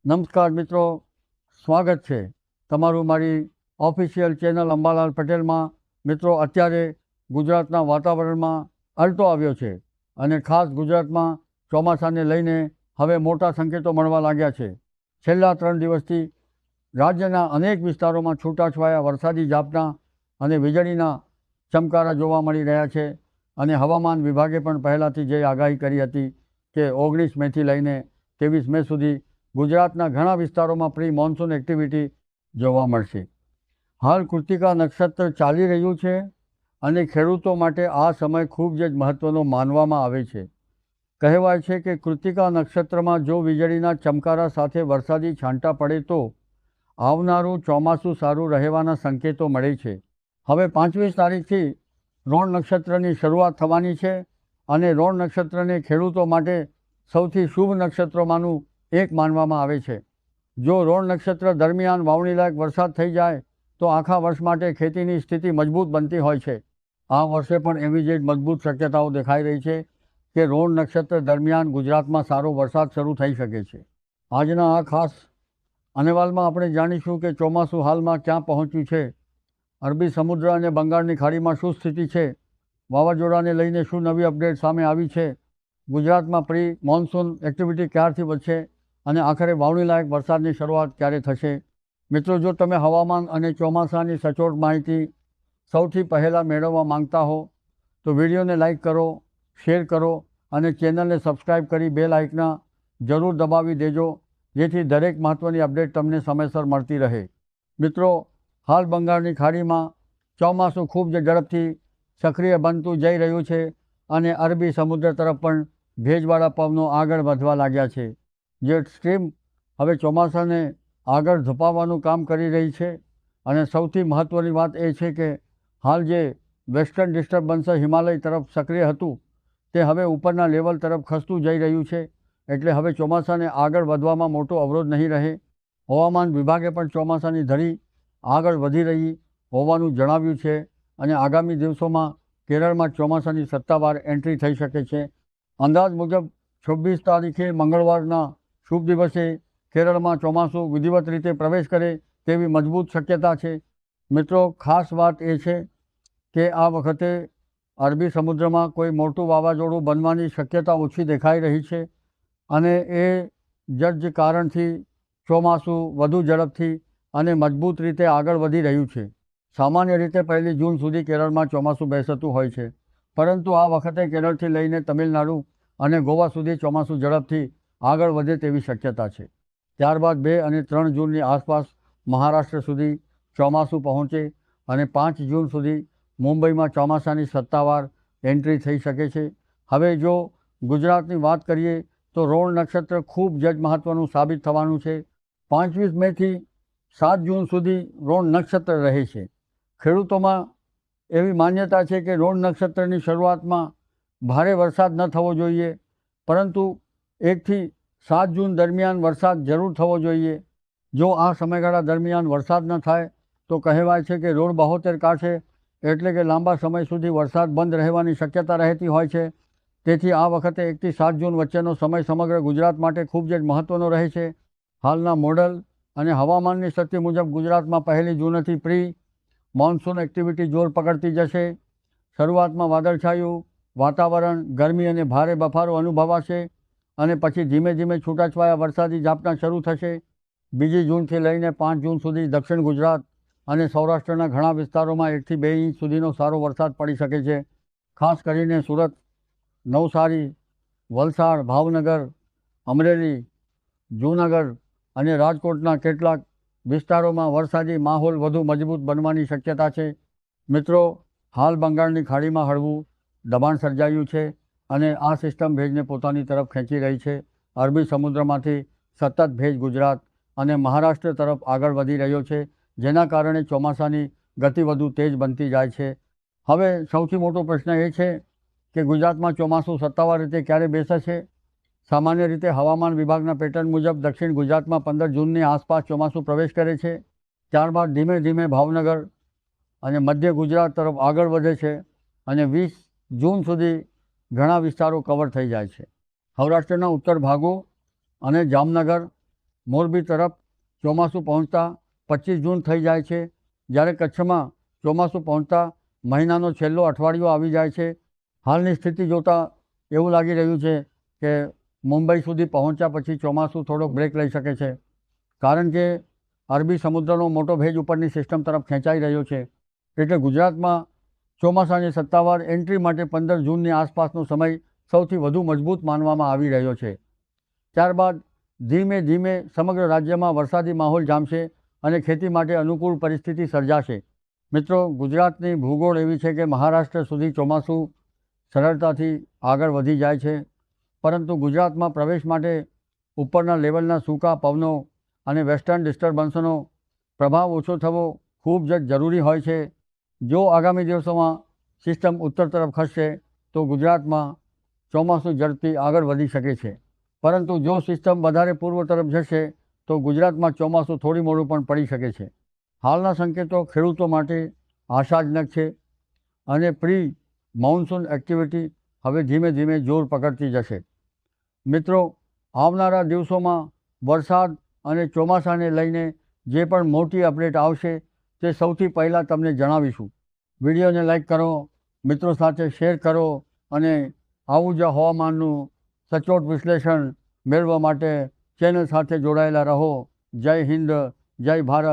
નમસ્કાર મિત્રો, સ્વાગત છે તમારું મારી ઓફિશિયલ ચેનલ અંબાલાલ પટેલમાં। મિત્રો, અત્યારે ગુજરાતના વાતાવરણમાં અલટો આવ્યો છે અને ખાસ ગુજરાતમાં ચોમાસાને લઈને હવે મોટા સંકેતો મળવા લાગ્યા છે। છેલ્લા 3 દિવસથી રાજ્યના અનેક વિસ્તારોમાં છૂટાછવાયા વરસાદી ઝાપટા અને વીજળીના ચમકારા જોવા મળી રહ્યા છે અને હવામાન વિભાગે પણ પહેલાંથી જે આગાહી કરી હતી કે 19 મેથી લઈને 23 મે સુધી ગુજરાતના ઘણા વિસ્તારોમાં પ્રી મોન્સૂન એક્ટિવિટી જોવા મળશે। હાલ કૃતિકા નક્ષત્ર ચાલી રહ્યું છે અને ખેડૂતો માટે આ સમય ખૂબ જ મહત્ત્વનો માનવામાં આવે છે। કહેવાય છે કે કૃતિકા નક્ષત્રમાં જો વીજળીના ચમકારા સાથે વરસાદી છાંટા પડે તો આવનારું ચોમાસું સારું રહેવાના સંકેતો મળે છે। હવે 25 તારીખથી રોણ નક્ષત્રની શરૂઆત થવાની છે અને રોણ નક્ષત્રને ખેડૂતો માટે સૌથી શુભ નક્ષત્રોમાંનું એક માનવામાં આવે છે। જો રોણ નક્ષત્ર દરમિયાન વાવણીલાયક વરસાદ થઈ જાય તો આખા વર્ષ માટે ખેતીની સ્થિતિ મજબૂત બનતી હોય છે। આ વર્ષે પણ એવી જ મજબૂત શક્યતાઓ દેખાઈ રહી છે કે રોણ નક્ષત્ર દરમિયાન ગુજરાતમાં સારો વરસાદ શરૂ થઈ શકે છે। આજના આ ખાસ અહેવાલમાં આપણે જાણીશું કે ચોમાસું હાલમાં ક્યાં પહોંચ્યું છે, અરબી સમુદ્ર અને બંગાળની ખાડીમાં શું સ્થિતિ છે, વાવાઝોડાને લઈને શું નવી અપડેટ સામે આવી છે, ગુજરાતમાં પ્રી મોન્સૂન એક્ટિવિટી ક્યારથી વધશે અને આખરે વાવણીલાયક વરસાદની શરૂઆત ક્યારે થશે। મિત્રો, જો તમે હવામાન અને ચોમાસાની સચોટ માહિતી સૌથી પહેલાં મેળવવા માંગતા હો તો વિડીયોને લાઇક કરો, શેર કરો અને ચેનલને સબસ્ક્રાઈબ કરી બેલ આઇકન જરૂર દબાવી દેજો, જેથી દરેક મહત્ત્વની અપડેટ તમને સમયસર મળતી રહે। મિત્રો, હાલ બંગાળની ખાડીમાં ચોમાસું ખૂબ જ ઝડપથી સક્રિય બનતું જઈ રહ્યું છે અને અરબી સમુદ્ર તરફ પણ ભેજવાળા પવનો આગળ વધવા લાગ્યા છે। જેટ સ્ટ્રીમ હવે ચોમાસાને આગળ ધપાવવાનું કામ કરી રહી છે અને સૌથી મહત્ત્વની વાત એ છે કે હાલ જે વેસ્ટર્ન ડિસ્ટર્બન્સ હિમાલય તરફ સક્રિય હતું તે હવે ઉપરના લેવલ તરફ ખસતું જઈ રહ્યું છે, એટલે હવે ચોમાસાને આગળ વધવામાં મોટો અવરોધ નહીં રહે। હવામાન વિભાગે પણ ચોમાસાની ધરી આગળ વધી રહી હોવાનું જણાવ્યું છે અને આગામી દિવસોમાં કેરળમાં ચોમાસાની સત્તાવાર એન્ટ્રી થઈ શકે છે। અંદાજ મુજબ 26 તારીખે મંગળવારના શુભ દિવસે કેરળમાં ચોમાસું વિધિવત રીતે પ્રવેશ કરે તેવી મજબૂત શક્યતા છે। મિત્રો, ખાસ વાત એ છે કે આ વખતે અરબી સમુદ્રમાં કોઈ મોટું વાવાઝોડું બનવાની શક્યતા ઓછી દેખાઈ રહી છે અને એ જ કારણથી ચોમાસું વધુ ઝડપથી અને મજબૂત રીતે આગળ વધી રહ્યું છે। સામાન્ય રીતે 1 જૂન સુધી કેરળમાં ચોમાસું બેસતું હોય છે, પરંતુ આ વખતે કેરળથી લઈને તમિલનાડુ અને ગોવા સુધી ચોમાસું ઝડપથી આગળ વધે તેવી શક્યતા છે। ત્યારબાદ 2 અને 3 જૂનની આસપાસ મહારાષ્ટ્ર સુધી ચોમાસું પહોંચે અને 5 જૂન સુધી મુંબઈમાં ચોમાસાની સત્તાવાર એન્ટ્રી થઈ શકે છે। હવે જો ગુજરાતની વાત કરીએ તો રોણ નક્ષત્ર ખૂબ જ મહત્ત્વનું સાબિત થવાનું છે। 25 મેથી 7 જૂન સુધી રોણ નક્ષત્ર રહે છે। ખેડૂતોમાં એવી માન્યતા છે કે રોણ નક્ષત્રની શરૂઆતમાં ભારે વરસાદ ન થવો જોઈએ, પરંતુ 1 થી 7 જૂન દરમિયાન વરસાદ જરૂર થવો જોઈએ। જો આ સમયગાળા દરમિયાન વરસાદ ન થાય તો કહેવાય છે કે રોડ 72 કાંઠે, એટલે કે લાંબા સમય સુધી વરસાદ બંધ રહેવાની શક્યતા રહેતી હોય છે। તેથી આ વખતે 1 થી 7 જૂન વચ્ચેનો સમય સમગ્ર ગુજરાત માટે ખૂબ જ મહત્ત્વનો રહે છે। હાલના મોડલ અને હવામાનની સ્થિતિ મુજબ ગુજરાતમાં 1 જૂનથી પ્રી મોન્સૂન એક્ટિવિટી જોર પકડતી જશે। શરૂઆતમાં વાદળછાયું વાતાવરણ, ગરમી અને ભારે બફારો અનુભવાશે અને પછી ધીમે ધીમે છૂટાછવાયા વરસાદી ઝાપટા શરૂ થશે। 2 જૂનથી લઈને 5 જૂન સુધી દક્ષિણ ગુજરાત અને સૌરાષ્ટ્રના ઘણા વિસ્તારોમાં 1 થી 2 ઇંચ સુધીનો સારો વરસાદ પડી શકે છે। ખાસ કરીને સુરત, નવસારી, વલસાડ, ભાવનગર, અમરેલી, જૂનાગઢ અને રાજકોટના કેટલાક વિસ્તારોમાં વરસાદી માહોલ વધુ મજબૂત બનવાની શક્યતા છે। મિત્રો, હાલ બંગાળની ખાડીમાં હળવું દબાણ સર્જાયું છે અને આ સિસ્ટમ ભેજને પોતાની તરફ ખેંચી રહી છે। અરબી સમુદ્રમાંથી સતત ભેજ ગુજરાત અને મહારાષ્ટ્ર તરફ આગળ વધી રહ્યો છે, જેના કારણે ચોમાસાની ગતિ વધુ તેજ બનતી જાય છે। હવે સૌથી મોટો પ્રશ્ન એ છે કે ગુજરાતમાં ચોમાસું સત્તાવાર રીતે ક્યારે બેસશે। સામાન્ય રીતે હવામાન વિભાગના પેટર્ન મુજબ દક્ષિણ ગુજરાતમાં 15 જૂનની આસપાસ ચોમાસું પ્રવેશ કરે છે, ત્યારબાદ ધીમે ધીમે ભાવનગર અને મધ્ય ગુજરાત તરફ આગળ વધે છે અને 20 જૂન સુધી ઘણા વિસ્તારો કવર થઈ જાય છે। સૌરાષ્ટ્રના ઉત્તર ભાગો અને જામનગર મોરબી તરફ ચોમાસું પહોંચતા 25 જૂન થઈ જાય છે, જ્યારે કચ્છમાં ચોમાસું પહોંચતા મહિનાનો છેલ્લો અઠવાડિયો આવી જાય છે. હાલની સ્થિતિ જોતાં એવું લાગી રહ્યું છે કે મુંબઈ સુધી પહોંચ્યા પછી ચોમાસું થોડોક બ્રેક લઈ શકે છે, કારણ કે અરબી સમુદ્રનો મોટો ભેજ ઉપરની સિસ્ટમ તરફ ખેંચાઈ રહ્યો છે. એટલે ગુજરાતમાં ચોમાસાની સત્તાવાર એન્ટ્રી માટે 15 જૂનની આસપાસનો સમય સૌથી વધુ મજબૂત માનવામાં આવી રહ્યો છે. ત્યારબાદ ધીમે ધીમે સમગ્ર રાજ્યમાં વરસાદી માહોલ જામશે અને ખેતી માટે અનુકૂળ પરિસ્થિતિ સર્જાશે. મિત્રો, ગુજરાતની ભૂગોળ એવી છે કે મહારાષ્ટ્ર સુધી ચોમાસું સરળતાથી આગળ વધી જાય છે, પરંતુ ગુજરાતમાં પ્રવેશ માટે ઉપરના લેવલના સૂકા પવનો અને વેસ્ટર્ન ડિસ્ટર્બન્સનો પ્રભાવ ઓછો થવો ખૂબ જ જરૂરી હોય છે. જો આગામી દિવસોમાં સિસ્ટમ ઉત્તર તરફ ખસશે તો ગુજરાતમાં ચોમાસું ઝડપથી આગળ વધી શકે છે, પરંતુ જો સિસ્ટમ વધારે પૂર્વ તરફ જશે તો ગુજરાતમાં ચોમાસું થોડી મોડું પણ પડી શકે છે. હાલના સંકેતો ખેડૂતો માટે આશાજનક છે અને પ્રી મોન્સૂન એક્ટિવિટી હવે ધીમે ધીમે જોર પકડતી જશે. મિત્રો, આવનારા દિવસોમાં વરસાદ અને ચોમાસાને લઈને જે પણ મોટી અપડેટ આવશે તે સૌથી પહેલાં તમને જણાવીશું. વિડીયોને લાઈક કરો, મિત્રો સાથે શેર કરો અને આવું જ હવામાનનું સચોટ વિશ્લેષણ મેળવવા માટે ચેનલ સાથે જોડાયેલા રહો. જય હિન્દ, જય ભારત.